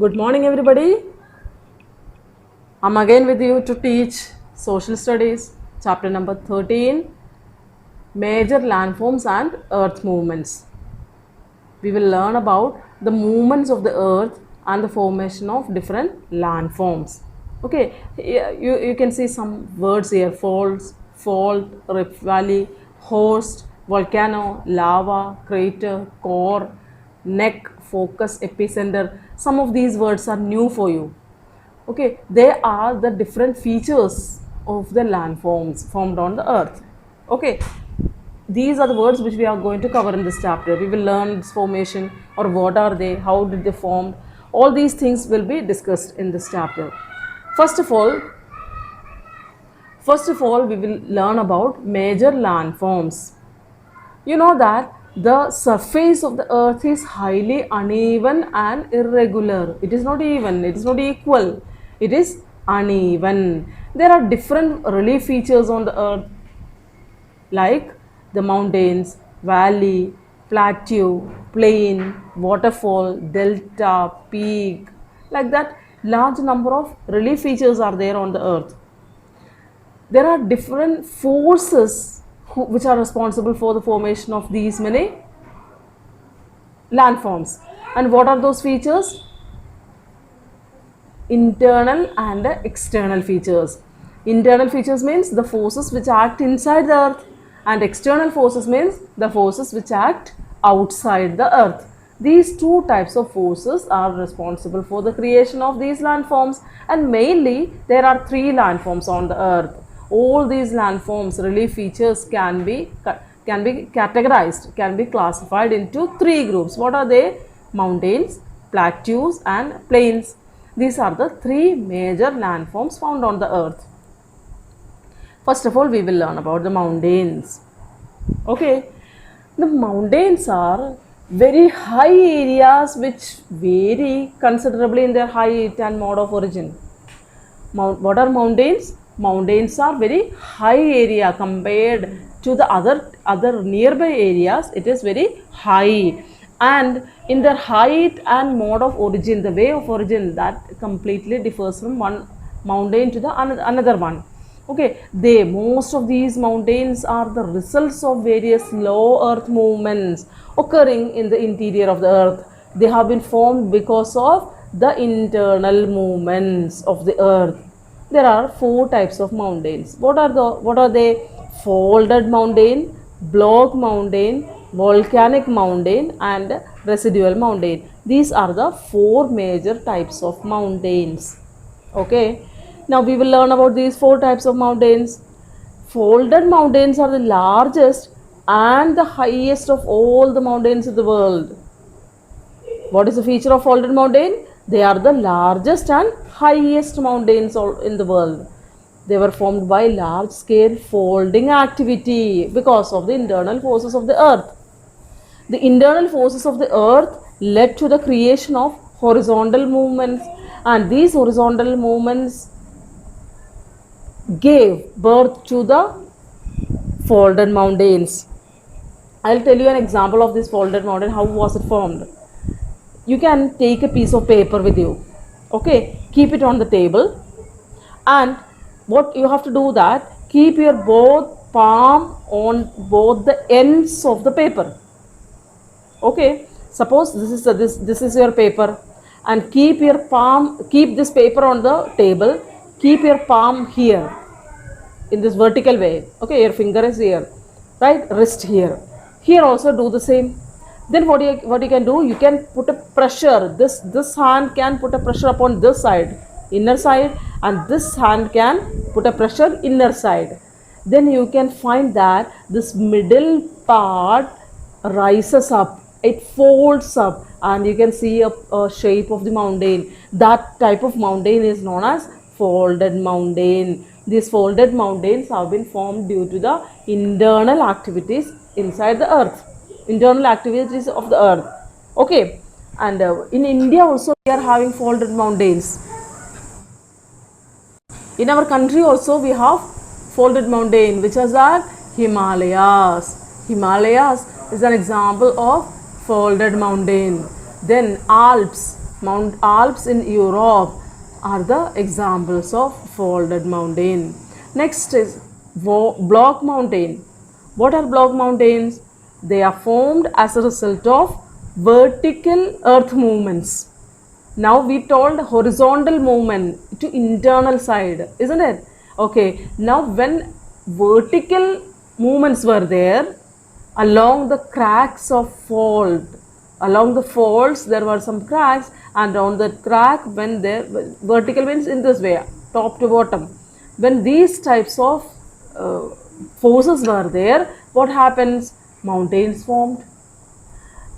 Good morning, everybody. I'm again with you to teach Social Studies, chapter number 13, Major Landforms and Earth Movements. We will learn about the movements of the Earth and the formation of different landforms. Okay, you can see some words here: fault, rift valley, host, volcano, lava, crater, core, neck, focus, epicenter. Some of these words are new for you. Okay, they are the different features of the landforms formed on the earth. Okay, these are the words which we are going to cover in this chapter. We will learn this formation, or what are they, how did they form. All these things will be discussed in this chapter. First of all, we will learn about major landforms. You know that the surface of the earth is highly uneven and irregular. It is not even, it is not equal, it is uneven. There are different relief features on the earth, like the mountains, valley, plateau, plain, waterfall, delta, peak. Like that, large number of relief features are there on the earth. There are different forces which are responsible for the formation of these many landforms. And what are those features? Internal and external features. Internal features means the forces which act inside the earth, and external forces means the forces which act outside the earth. These two types of forces are responsible for the creation of these landforms, and mainly there are three landforms on the earth. All these landforms, relief features, can be categorized, can be classified into three groups. What are they? Mountains, plateaus and plains. These are the three major landforms found on the earth. First of all, we will learn about the mountains. Okay, the mountains are very high areas which vary considerably in their height and mode of origin. What are mountains? Mountains are very high area compared to the other nearby areas. It is very high, and in their height and mode of origin, the way of origin, that completely differs from one mountain to the another one. Okay, most of these mountains are the results of various low earth movements occurring in the interior of the earth. They have been formed because of the internal movements of the earth. There are four types of mountains. What are they? Folded mountain, block mountain, volcanic mountain and residual mountain. These are the four major types of mountains. Okay, now we will learn about these four types of mountains. Folded mountains are the largest and the highest of all the mountains in the world. What is the feature of folded mountain? They are the largest and highest mountains in the world. They were formed by large scale folding activity because of the internal forces of the earth. The internal forces of the earth led to the creation of horizontal movements, and these horizontal movements gave birth to the folded mountains. I'll tell you an example of this folded mountain. How was it formed? You can take a piece of paper with you. Okay, keep it on the table, and what you have to do, that keep your both palm on both the ends of the paper. Okay, suppose this is your paper, and keep this paper on the table. Keep your palm here in this vertical way. Okay, your finger is here, right? Wrist here. Here also do the same. Then what you can do, you can put a pressure. This hand can put a pressure upon this side, inner side, and this hand can put a pressure inner side. Then you can find that this middle part rises up, it folds up, and you can see a shape of the mountain. That type of mountain is known as folded mountain. These folded mountains have been formed due to the internal activities inside the earth, internal activities of the earth. Okay, and in India also we are having folded mountains. In our country also we have folded mountain, which is our Himalayas. Himalayas is an example of folded mountain. Then Alps. Mount Alps in Europe are the examples of folded mountain. Next is block mountain. What are block mountains? They are formed as a result of vertical earth movements. Now we told horizontal movement to internal side, isn't it? Okay, now when vertical movements were there along the cracks of fold, along the folds there were some cracks, and on the crack when there vertical means in this way, top to bottom, when these types of forces were there, what happens? Mountains formed.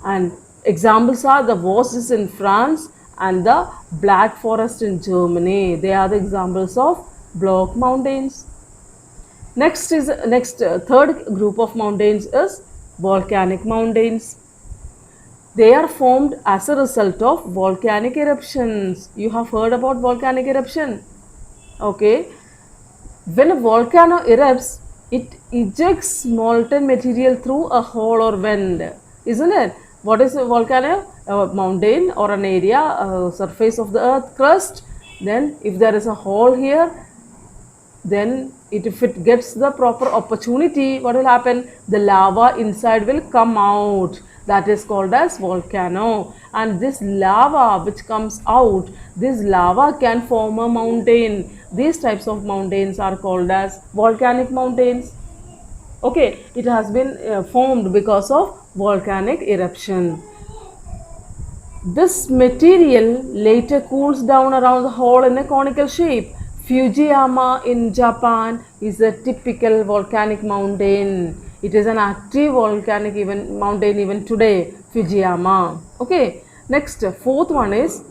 And examples are the Vosges in France and the Black Forest in Germany. They are the examples of block mountains. Third group of mountains is volcanic mountains. They are formed as a result of volcanic eruptions. You have heard about volcanic eruption. Okay. When a volcano erupts, it ejects molten material through a hole or vent, isn't it? What is a volcano? A mountain or an area, surface of the earth crust. Then if there is a hole here, then if it gets the proper opportunity, what will happen? The lava inside will come out. That is called as volcano. And this lava which comes out, this lava can form a mountain. These types of mountains are called as volcanic mountains. Okay, it has been formed because of volcanic eruption. This material later cools down around the hole in a conical shape. Fujiyama in Japan is a typical volcanic mountain. It is an active volcanic mountain even today, Fujiyama. Okay, next, fourth one is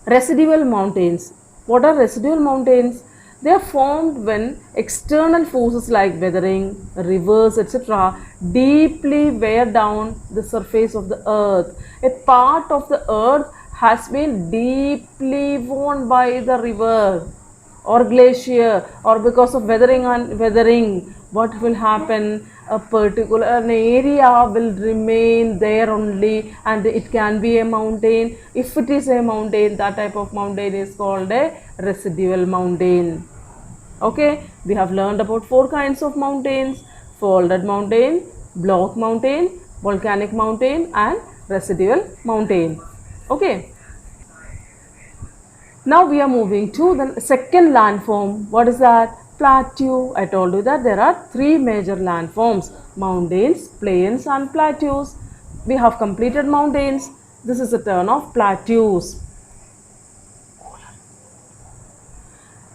residual mountains. What are residual mountains? They are formed when external forces like weathering, rivers, etc. deeply wear down the surface of the earth. A part of the earth has been deeply worn by the river or glacier, or because of weathering, what will happen? A particular area will remain there only, and it can be a mountain. If it is a mountain, that type of mountain is called a residual mountain. Okay, we have learned about four kinds of mountains: folded mountain, block mountain, volcanic mountain, and residual mountain. Okay. Now we are moving to the second landform. What is that? Plateau. I told you that there are three major landforms: mountains, plains, and plateaus. We have completed mountains. This is the turn of plateaus.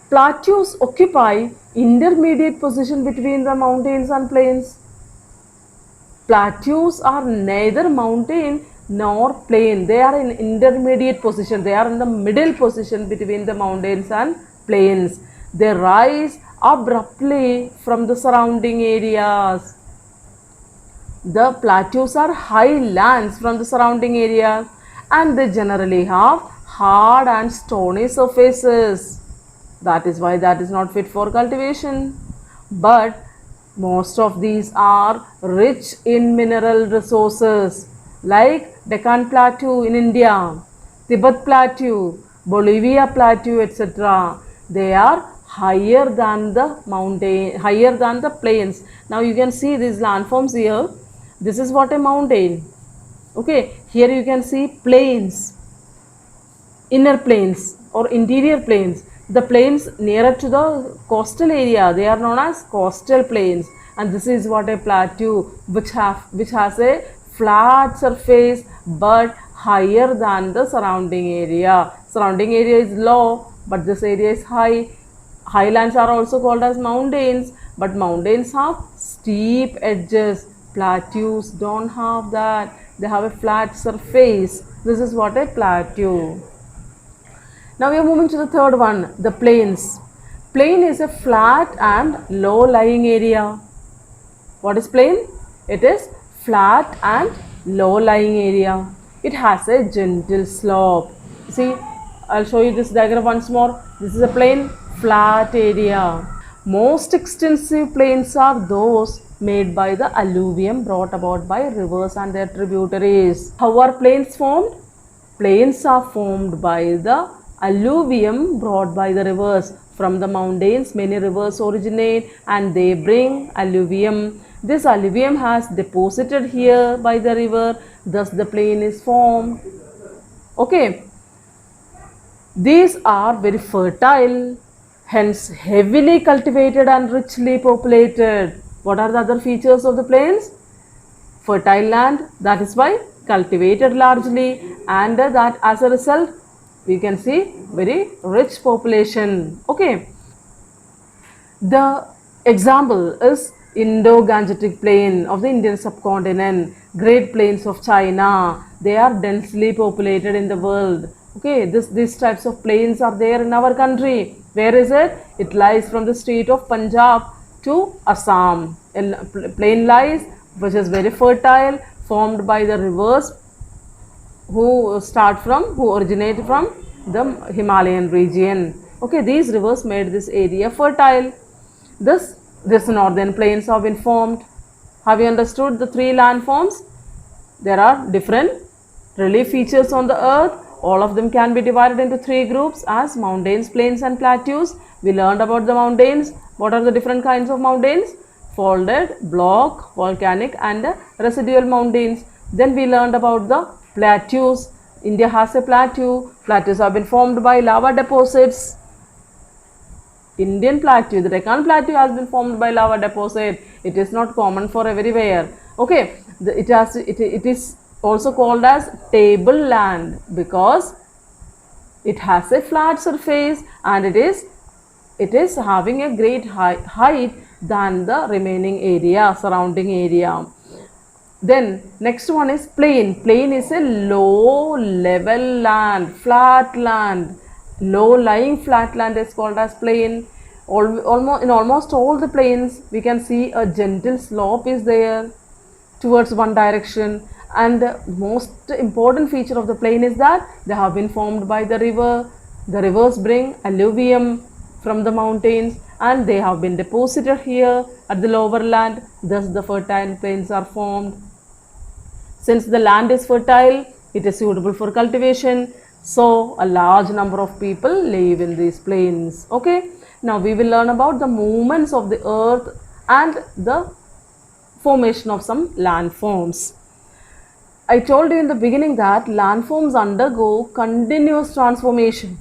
Plateaus occupy intermediate position between the mountains and plains. Plateaus are neither mountain nor plain. They are in intermediate position. They are in the middle position between the mountains and plains. They rise abruptly from the surrounding areas. The plateaus are highlands from the surrounding areas, and they generally have hard and stony surfaces. That is why that is not fit for cultivation. But most of these are rich in mineral resources, like Deccan Plateau in India, Tibet Plateau, Bolivia Plateau, etc. They are higher than the mountain, higher than the plains. Now you can see these landforms here. This is what a mountain. Okay, here you can see plains, inner plains or interior plains. The plains nearer to the coastal area, they are known as coastal plains, and this is what a plateau, which has a flat surface but higher than the surrounding area. Surrounding area is low, but this area is high. Highlands are also called as mountains, but mountains have steep edges. Plateaus don't have that. They have a flat surface. This is what a plateau. Now we are moving to the third one, the plains. Plain is a flat and low lying area. What is plain? It is flat and low lying area. It has a gentle slope. See, I'll show you this diagram once more. This is a plain, flat area. Most extensive plains are those made by the alluvium brought about by rivers and their tributaries. How are plains formed? Plains are formed by the alluvium brought by the rivers. From the mountains, many rivers originate and they bring alluvium. This alluvium has deposited here by the river, thus the plain is formed. Okay, these are very fertile, hence heavily cultivated and richly populated. What are the other features of the plains? Fertile land, that is why cultivated largely, and that as a result we can see very rich population. Okay, the example is Indo-Gangetic plain of the Indian subcontinent, Great Plains of China. They are densely populated in the world. Okay, these types of plains are there in our country. Where is it? It lies from the state of Punjab to Assam. A plain lies which is very fertile, formed by the rivers who originate from the Himalayan region. Okay, these rivers made this area fertile. This northern plains have been formed. Have you understood the three landforms? There are different relief features on the earth. All of them can be divided into three groups as mountains, plains and plateaus. We learned about the mountains. What are the different kinds of mountains? Folded, block, volcanic and residual mountains. Then we learned about the plateaus. India has a plateau. Plateaus have been formed by lava deposits. Indian plateau, the Deccan plateau has been formed by lava deposit. It is not common for everywhere. Okay, it is also called as tableland because it has a flat surface and it is having a great height than the remaining area, surrounding area. Then next one is plain. Plain is a low level land, flat land. Low lying flat land is called as plain. Almost all the plains we can see a gentle slope is there towards one direction, and the most important feature of the plain is that they have been formed by the river. The rivers bring alluvium from the mountains and they have been deposited here at the lower land, thus the fertile plains are formed. Since the land is fertile, it is suitable for cultivation, so a large number of people live in these plains. Okay, now we will learn about the movements of the earth and the formation of some landforms. I told you in the beginning that landforms undergo continuous transformation.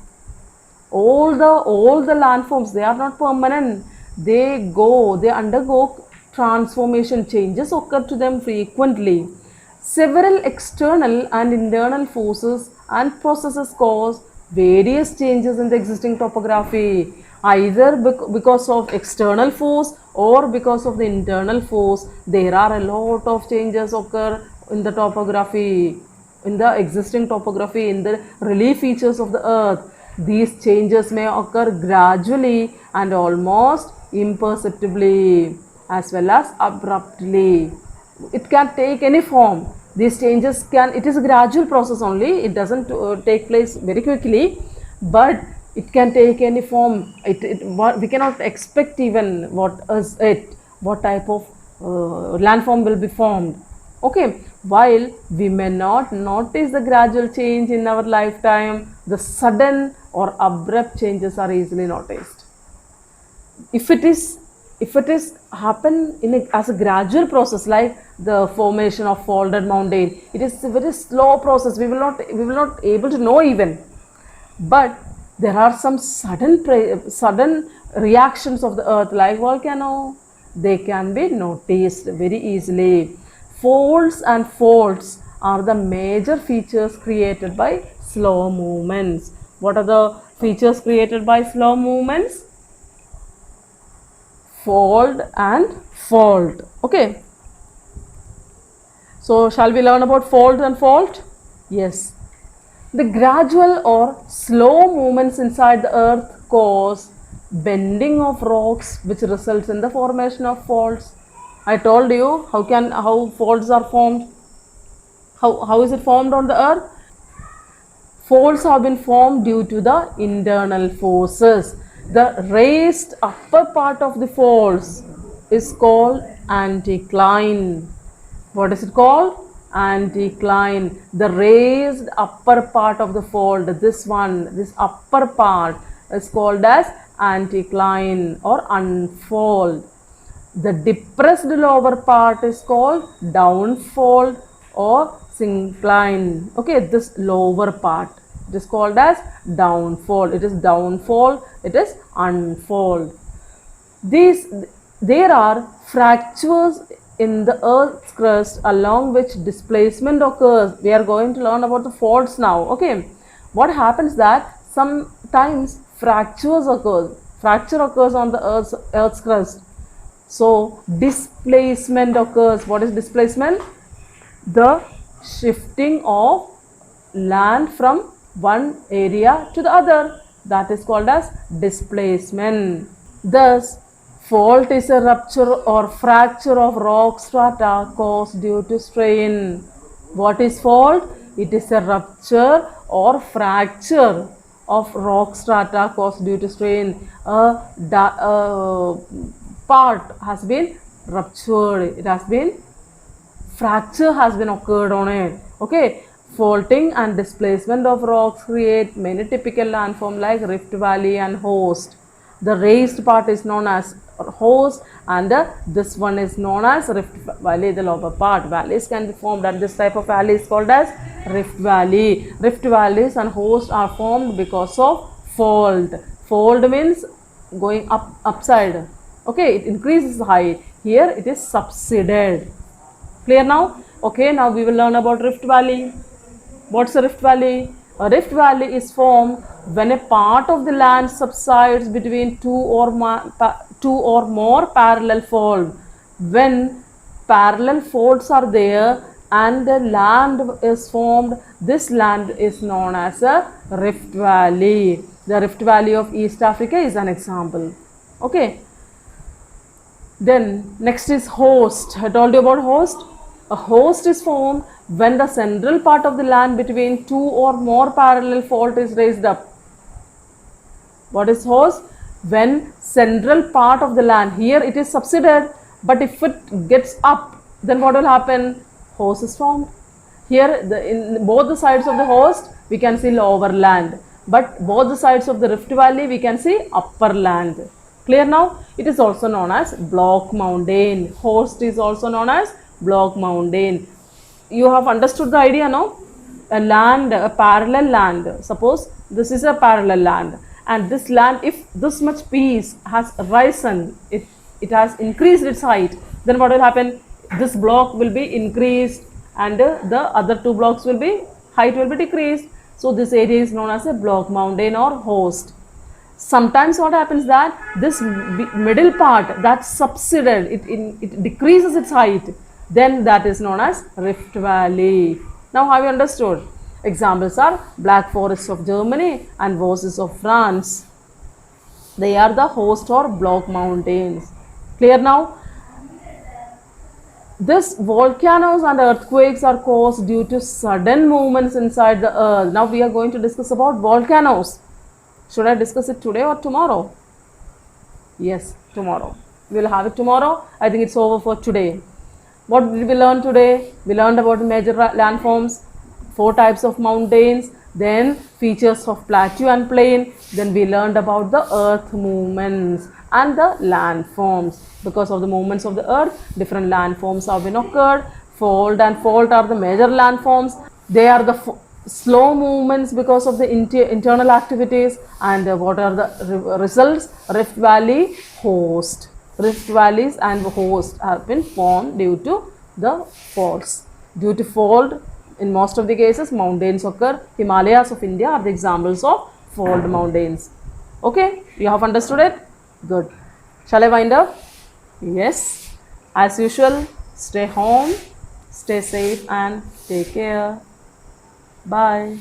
All the landforms, they are not permanent. They undergo transformation, changes occur to them frequently. Several external and internal forces and processes cause various changes in the existing topography, either because of external force or because of the internal force. There are a lot of changes occur in the topography, in the existing topography, in the relief features of the earth. These changes may occur gradually and almost imperceptibly as well as abruptly. It can take any form. These changes it is a gradual process only. It doesn't take place very quickly, but it can take any form. We cannot expect even what type of landform will be formed. Okay, while we may not notice the gradual change in our lifetime, the sudden or abrupt changes are easily noticed. If it is happen as a gradual process, like the formation of folded mountain, it is a very slow process. We will not able to know even. But there are some sudden reactions of the earth like volcano. They can be noticed very easily. Folds and faults are the major features created by slow movements. What are the features created by slow movements? Fold and fault. Okay, so shall we learn about fold and fault? Yes, the gradual or slow movements inside the earth cause bending of rocks, which results in the formation of faults. I told you how faults are formed. How is it formed on the earth? Faults have been formed due to the internal forces. The raised upper part of the faults is called anticline. What is it called? anticline. The raised upper part of the fold, this one, this upper part is called as anticline or unfold. The depressed lower part is called downfold or syncline. Okay, this lower part, it is called as downfold. It is downfold, it is unfold. There are fractures in the earth's crust along which displacement occurs. We are going to learn about the faults now. Okay, what happens that sometimes fracture occurs on the earth's crust. So displacement occurs. What is displacement? The shifting of land from one area to the other, that is called as displacement. Thus, fault is a rupture or fracture of rock strata caused due to strain. What is fault? It is a rupture or fracture of rock strata caused due to strain. A part has been ruptured, it has been fracture has been occurred on it. Okay, faulting and displacement of rocks create many typical landforms like Rift Valley and Host. The raised part is known as Host and this one is known as Rift Valley, the lower part. Valleys can be formed and this type of valley is called as Rift Valley. Rift Valleys and Host are formed because of fault. Fault means going upside. Okay, it increases height. Here it is subsided. Clear now? Okay, now we will learn about Rift Valley. What's a Rift Valley? A Rift Valley is formed when a part of the land subsides between two or more parallel faults. When parallel faults are there and the land is formed, this land is known as a Rift Valley. The Rift Valley of East Africa is an example. Okay. Then next is host. I told you about host. A host is formed when the central part of the land between two or more parallel fault is raised up. What is host? When central part of the land, here it is subsided, but if it gets up, then what will happen? Host is formed. Here in both the sides of the host we can see lower land, but both the sides of the Rift Valley we can see upper land. Clear now? It is also known as block mountain. Host is also known as block mountain. You have understood the idea now? A land, a parallel land. Suppose this is a parallel land, and this land, if this much piece has risen, it has increased its height, then what will happen? This block will be increased and the other two blocks will be, height will be decreased. So this area is known as a block mountain or host. Sometimes what happens that this middle part that subsided, it decreases its height, then that is known as Rift Valley. Now have you understood? Examples are Black Forests of Germany and Vosges of France. They are the host or block mountains. Clear now? This volcanoes and earthquakes are caused due to sudden movements inside the earth. Now we are going to discuss about volcanoes. Should I discuss it today or tomorrow? Yes, tomorrow. We will have it tomorrow. I think it's over for today. What did we learn today? We learned about the major landforms, 4 types of mountains, then features of plateau and plain. Then we learned about the earth movements and the landforms. Because of the movements of the earth, different landforms have been occurred. Fold and fault are the major landforms. They are the slow movements because of the internal activities. And what are the results? Rift Valley, host. Rift valleys and host have been formed due to the faults. Due to fault, in most of the cases, mountains occur. Himalayas of India are the examples of fault mountains. Okay, you have understood it? Good. Shall I wind up? Yes. As usual, stay home, stay safe and take care. Bye.